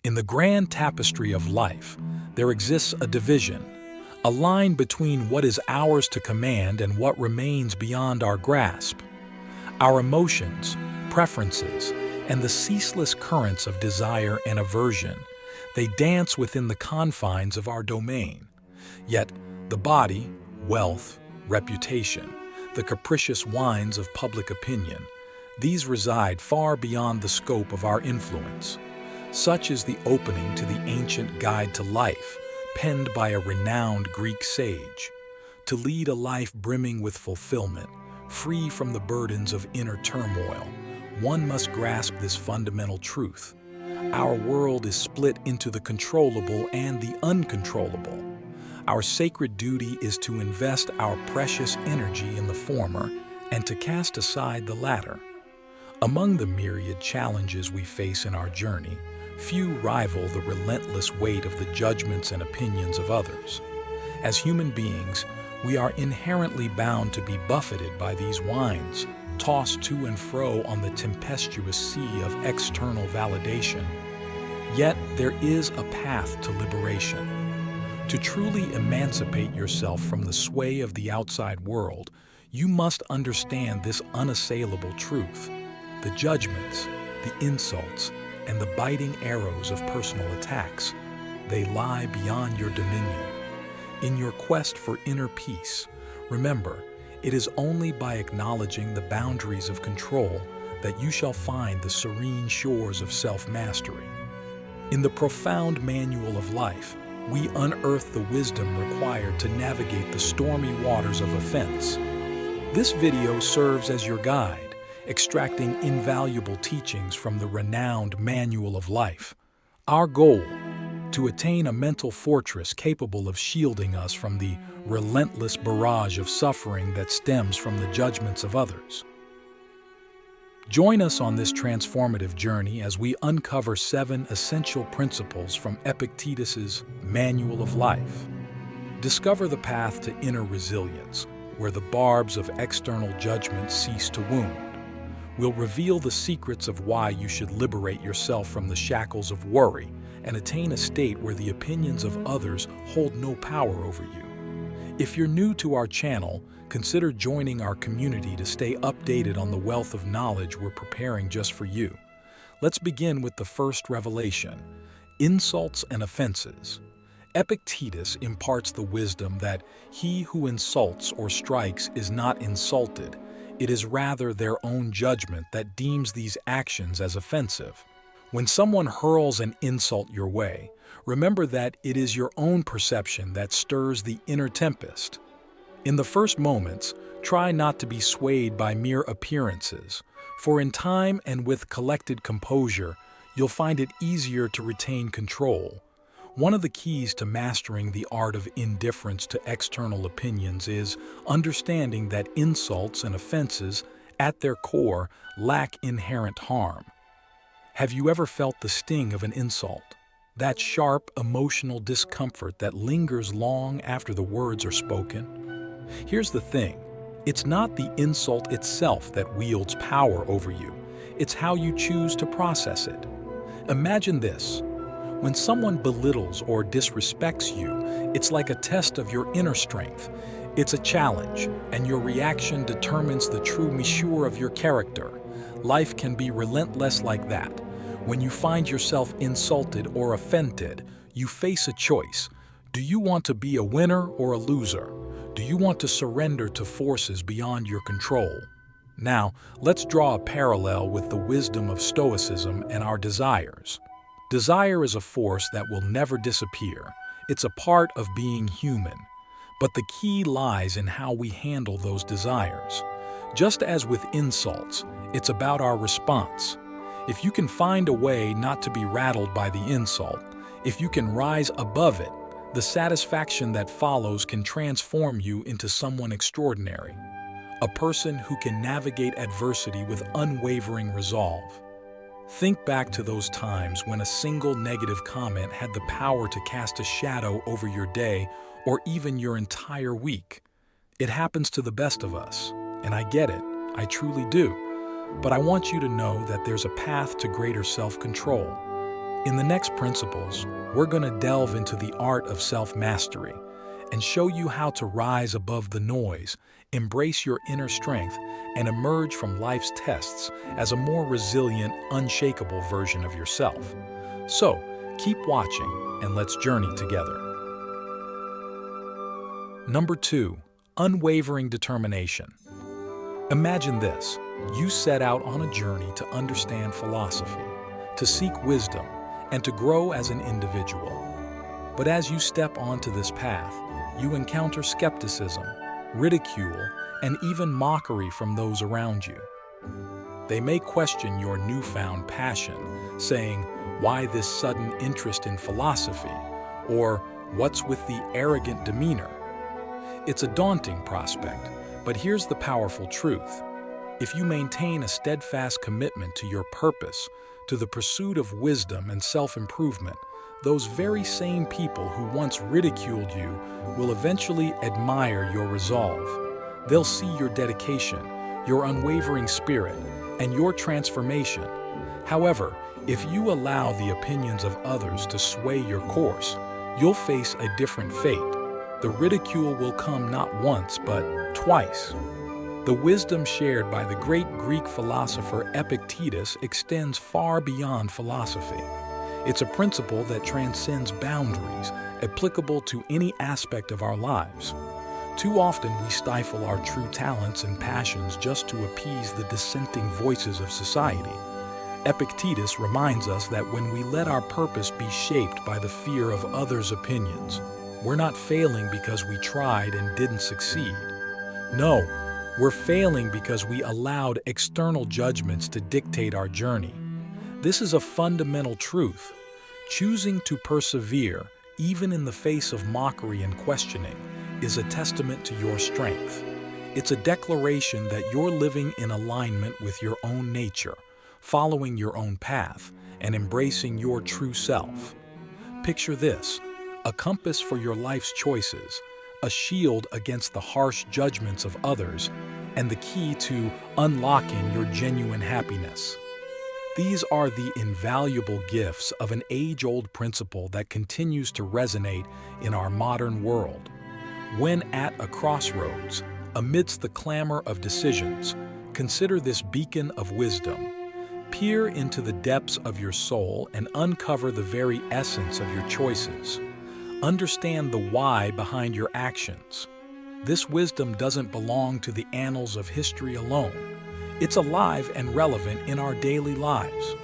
In the grand tapestry of life, there exists a division, a line between what is ours to command and what remains beyond our grasp. Our emotions, preferences, and the ceaseless currents of desire and aversion, they dance within the confines of our domain. Yet, the body, wealth, reputation, the capricious winds of public opinion, these reside far beyond the scope of our influence. Such is the opening to the ancient guide to life, penned by a renowned Greek sage. To lead a life brimming with fulfillment, free from the burdens of inner turmoil, one must grasp this fundamental truth. Our world is split into the controllable and the uncontrollable. Our sacred duty is to invest our precious energy in the former and to cast aside the latter. Among the myriad challenges we face in our journey, few rival the relentless weight of the judgments and opinions of others. As human beings, we are inherently bound to be buffeted by these winds, tossed to and fro on the tempestuous sea of external validation. Yet there is a path to liberation. To truly emancipate yourself from the sway of the outside world, you must understand this unassailable truth. The judgments, the insults, and the biting arrows of personal attacks, they lie beyond your dominion. In your quest for inner peace, remember, it is only by acknowledging the boundaries of control that you shall find the serene shores of self-mastery. In the profound manual of life, we unearth the wisdom required to navigate the stormy waters of offense. This video serves as your guide, extracting invaluable teachings from the renowned Manual of Life. Our goal: to attain a mental fortress capable of shielding us from the relentless barrage of suffering that stems from the judgments of others. Join us on this transformative journey as we uncover 7 essential principles from Epictetus's Manual of Life. Discover the path to inner resilience, where the barbs of external judgment cease to wound. We'll reveal the secrets of why you should liberate yourself from the shackles of worry and attain a state where the opinions of others hold no power over you. If you're new to our channel, consider joining our community to stay updated on the wealth of knowledge we're preparing just for you. Let's begin with the first revelation: insults and offenses. Epictetus imparts the wisdom that he who insults or strikes is not insulted. It is rather their own judgment that deems these actions as offensive. When someone hurls an insult your way, remember that it is your own perception that stirs the inner tempest. In the first moments, try not to be swayed by mere appearances, for in time and with collected composure, you'll find it easier to retain control. One of the keys to mastering the art of indifference to external opinions is understanding that insults and offenses, at their core, lack inherent harm. Have you ever felt the sting of an insult? That sharp, emotional discomfort that lingers long after the words are spoken? Here's the thing: it's not the insult itself that wields power over you. It's how you choose to process it. Imagine this. When someone belittles or disrespects you, it's like a test of your inner strength. It's a challenge, and your reaction determines the true measure of your character. Life can be relentless like that. When you find yourself insulted or offended, you face a choice. Do you want to be a winner or a loser? Do you want to surrender to forces beyond your control? Now, let's draw a parallel with the wisdom of Stoicism and our desires. Desire is a force that will never disappear. It's a part of being human. But the key lies in how we handle those desires. Just as with insults, it's about our response. If you can find a way not to be rattled by the insult, if you can rise above it, the satisfaction that follows can transform you into someone extraordinary. A person who can navigate adversity with unwavering resolve. Think back to those times when a single negative comment had the power to cast a shadow over your day or even your entire week. It happens to the best of us, and I get it, I truly do. But I want you to know that there's a path to greater self-control. In the next principles, we're going to delve into the art of self-mastery and show you how to rise above the noise, embrace your inner strength, and emerge from life's tests as a more resilient, unshakable version of yourself. So, keep watching and let's journey together. Number 2, unwavering determination. Imagine this. You set out on a journey to understand philosophy, to seek wisdom, and to grow as an individual. But as you step onto this path, you encounter skepticism, ridicule, and even mockery from those around you. They may question your newfound passion, saying, "Why this sudden interest in philosophy?" Or, "What's with the arrogant demeanor?" It's a daunting prospect, but here's the powerful truth. If you maintain a steadfast commitment to your purpose, to the pursuit of wisdom and self-improvement, those very same people who once ridiculed you will eventually admire your resolve. They'll see your dedication, your unwavering spirit, and your transformation. However, if you allow the opinions of others to sway your course, you'll face a different fate. The ridicule will come not once, but twice. The wisdom shared by the great Greek philosopher Epictetus extends far beyond philosophy. It's a principle that transcends boundaries, applicable to any aspect of our lives. Too often we stifle our true talents and passions just to appease the dissenting voices of society. Epictetus reminds us that when we let our purpose be shaped by the fear of others' opinions, we're not failing because we tried and didn't succeed. No, we're failing because we allowed external judgments to dictate our journey. This is a fundamental truth. Choosing to persevere, even in the face of mockery and questioning, is a testament to your strength. It's a declaration that you're living in alignment with your own nature, following your own path, and embracing your true self. Picture this: a compass for your life's choices, a shield against the harsh judgments of others, and the key to unlocking your genuine happiness. These are the invaluable gifts of an age-old principle that continues to resonate in our modern world. When at a crossroads, amidst the clamor of decisions, consider this beacon of wisdom. Peer into the depths of your soul and uncover the very essence of your choices. Understand the why behind your actions. This wisdom doesn't belong to the annals of history alone. It's alive and relevant in our daily lives.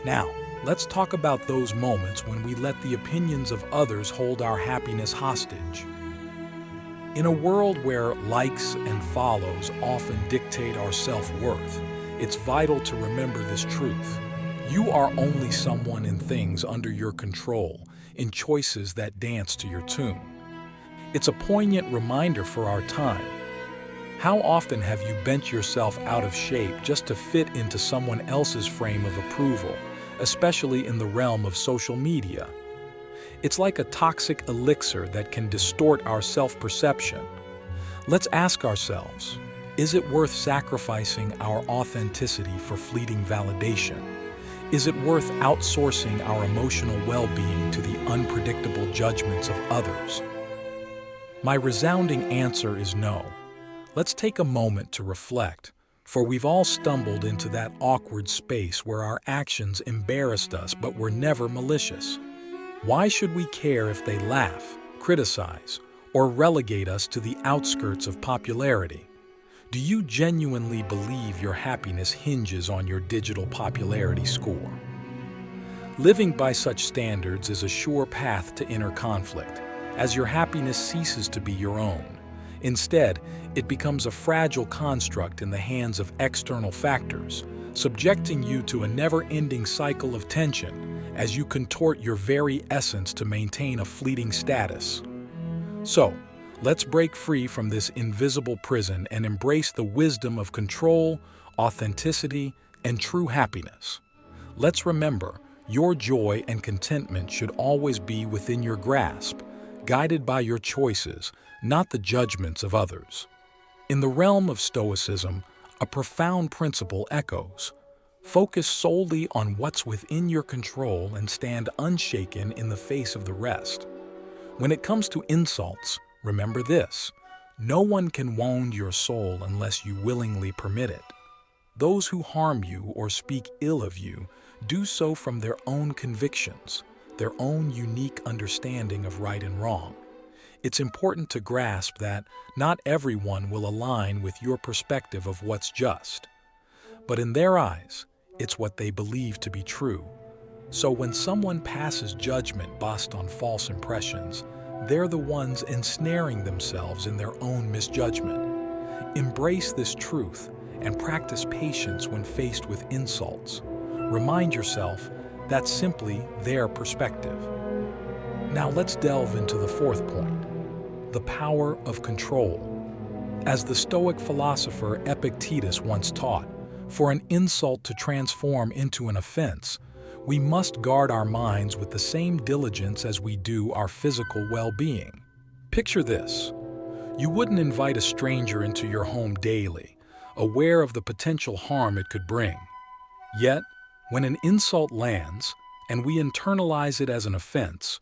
Now, let's talk about those moments when we let the opinions of others hold our happiness hostage. In a world where likes and follows often dictate our self-worth, it's vital to remember this truth. You are only someone in things under your control, in choices that dance to your tune. It's a poignant reminder for our time. How often have you bent yourself out of shape just to fit into someone else's frame of approval, especially in the realm of social media? It's like a toxic elixir that can distort our self-perception. Let's ask ourselves, is it worth sacrificing our authenticity for fleeting validation? Is it worth outsourcing our emotional well-being to the unpredictable judgments of others? My resounding answer is no. Let's take a moment to reflect, for we've all stumbled into that awkward space where our actions embarrassed us but were never malicious. Why should we care if they laugh, criticize, or relegate us to the outskirts of popularity? Do you genuinely believe your happiness hinges on your digital popularity score? Living by such standards is a sure path to inner conflict, as your happiness ceases to be your own. Instead, it becomes a fragile construct in the hands of external factors, subjecting you to a never-ending cycle of tension as you contort your very essence to maintain a fleeting status. So, let's break free from this invisible prison and embrace the wisdom of control, authenticity, and true happiness. Let's remember, your joy and contentment should always be within your grasp, guided by your choices, not the judgments of others. In the realm of Stoicism, a profound principle echoes: Focus solely on what's within your control and stand unshaken in the face of the rest. When it comes to insults, remember this: no one can wound your soul unless you willingly permit it. Those who harm you or speak ill of you do so from their own convictions, their own unique understanding of right and wrong. It's important to grasp that not everyone will align with your perspective of what's just. But in their eyes, it's what they believe to be true. So when someone passes judgment based on false impressions, they're the ones ensnaring themselves in their own misjudgment. Embrace this truth and practice patience when faced with insults. Remind yourself that's simply their perspective. Now let's delve into the fourth point: the power of control. As the Stoic philosopher Epictetus once taught, for an insult to transform into an offense, we must guard our minds with the same diligence as we do our physical well-being. Picture this: you wouldn't invite a stranger into your home daily, aware of the potential harm it could bring. Yet, when an insult lands, and we internalize it as an offense,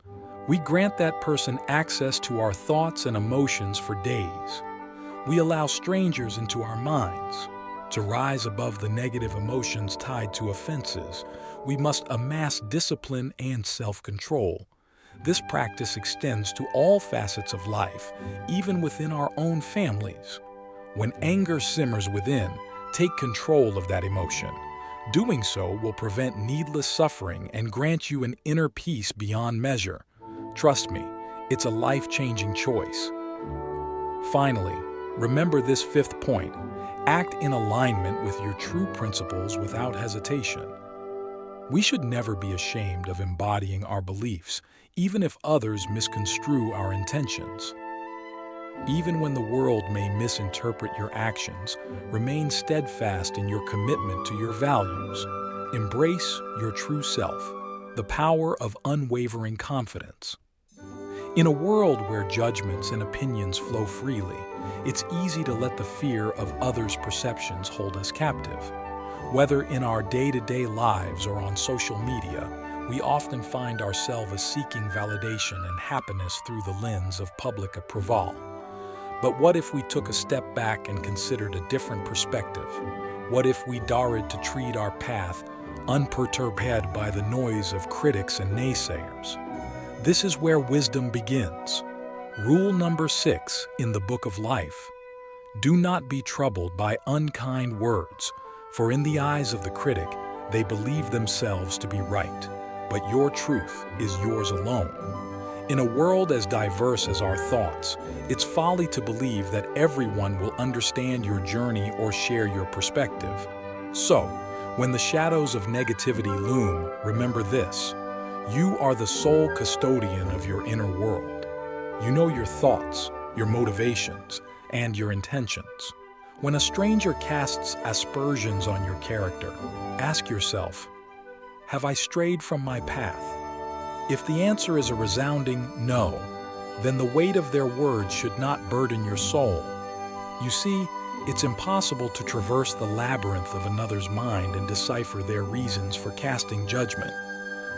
we grant that person access to our thoughts and emotions for days. We allow strangers into our minds. To rise above the negative emotions tied to offenses, we must amass discipline and self-control. This practice extends to all facets of life, even within our own families. When anger simmers within, take control of that emotion. Doing so will prevent needless suffering and grant you an inner peace beyond measure. Trust me, it's a life-changing choice. Finally, remember this fifth point: act in alignment with your true principles without hesitation. We should never be ashamed of embodying our beliefs, even if others misconstrue our intentions. Even when the world may misinterpret your actions, remain steadfast in your commitment to your values. Embrace your true self, the power of unwavering confidence. In a world where judgments and opinions flow freely, it's easy to let the fear of others' perceptions hold us captive. Whether in our day-to-day lives or on social media, we often find ourselves seeking validation and happiness through the lens of public approval. But what if we took a step back and considered a different perspective? What if we dared to treat our path unperturbed by the noise of critics and naysayers? This is where wisdom begins. Rule number 6 in the Book of Life: do not be troubled by unkind words, for in the eyes of the critic, they believe themselves to be right, but your truth is yours alone. In a world as diverse as our thoughts, it's folly to believe that everyone will understand your journey or share your perspective. So, when the shadows of negativity loom, remember this: you are the sole custodian of your inner world. You know your thoughts, your motivations, and your intentions. When a stranger casts aspersions on your character, ask yourself, have I strayed from my path? If the answer is a resounding no, then the weight of their words should not burden your soul. You see, it's impossible to traverse the labyrinth of another's mind and decipher their reasons for casting judgment.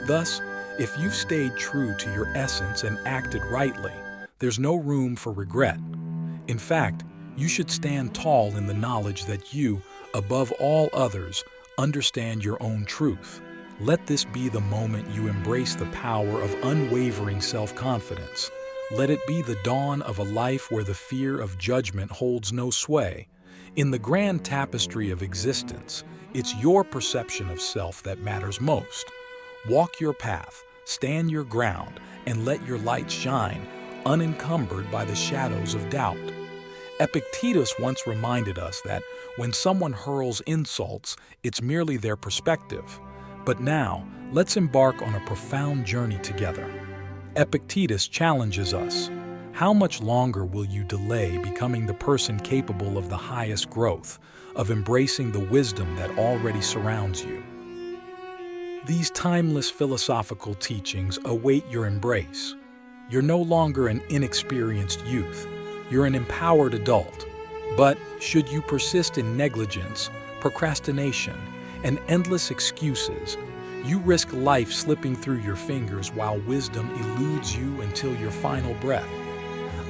Thus, if you've stayed true to your essence and acted rightly, there's no room for regret. In fact, you should stand tall in the knowledge that you, above all others, understand your own truth. Let this be the moment you embrace the power of unwavering self-confidence. Let it be the dawn of a life where the fear of judgment holds no sway. In the grand tapestry of existence, it's your perception of self that matters most. Walk your path, stand your ground, and let your light shine, unencumbered by the shadows of doubt. Epictetus once reminded us that when someone hurls insults, it's merely their perspective. But now, let's embark on a profound journey together. Epictetus challenges us. How much longer will you delay becoming the person capable of the highest growth, of embracing the wisdom that already surrounds you? These timeless philosophical teachings await your embrace. You're no longer an inexperienced youth. You're an empowered adult. But should you persist in negligence, procrastination, and endless excuses, you risk life slipping through your fingers while wisdom eludes you until your final breath.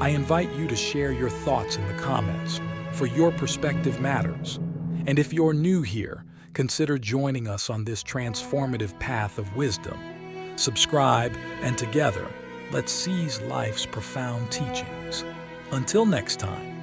I invite you to share your thoughts in the comments, for your perspective matters. And if you're new here, consider joining us on this transformative path of wisdom. Subscribe, and together, let's seize life's profound teachings. Until next time.